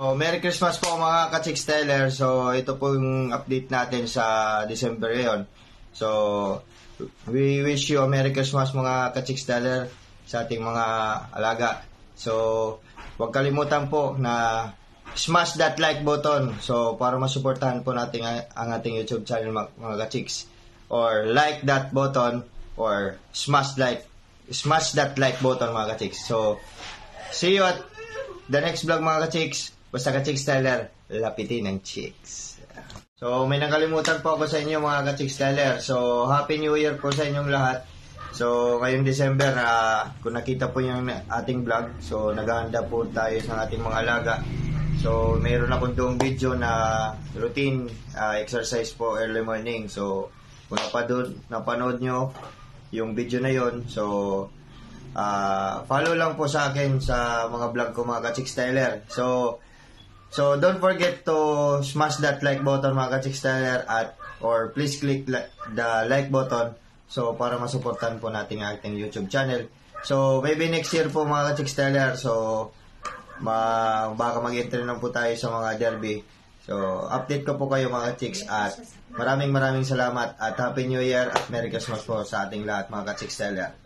Oh, Merry Christmas po mga ka-Chicks Teller. So, ito po yung update natin sa December ngayon. So, we wish you a Merry Christmas mga ka-Chicks Teller sa ating mga alaga. So, huwag kalimutan po na smash that like button. So, para masuportahan po natin ang ating YouTube channel mga ka-Chicks. Or like that button or smash that like button mga ka-Chicks. So, see you at the next vlog mga ka-Chicks. Basta ka-Chicks Teller, lapitin ang chicks. So, may nakalimutan po ako sa inyo mga ka-Chicks Teller. So, Happy New Year po sa inyong lahat. So, ngayong December, kung nakita po yung ating vlog, so, naghahanda po tayo sa ating mga alaga. So, mayroon akong doong video na routine exercise po early morning. So, kung napanood nyo yung video na yon, so, follow lang po sa akin sa mga vlog ko mga ka-Chicks Teller. So don't forget to smash that like button mga ka-Chicks Teller or please click the like button so para masuportahan po natin ang ating YouTube channel. So maybe next year po mga ka-Chicks Teller, so baka mag-enter na po tayo sa mga derby. So update ko po kayo mga ka-Chicks at maraming salamat at Happy New Year at Merry Christmas po sa ating lahat mga ka-Chicks Teller.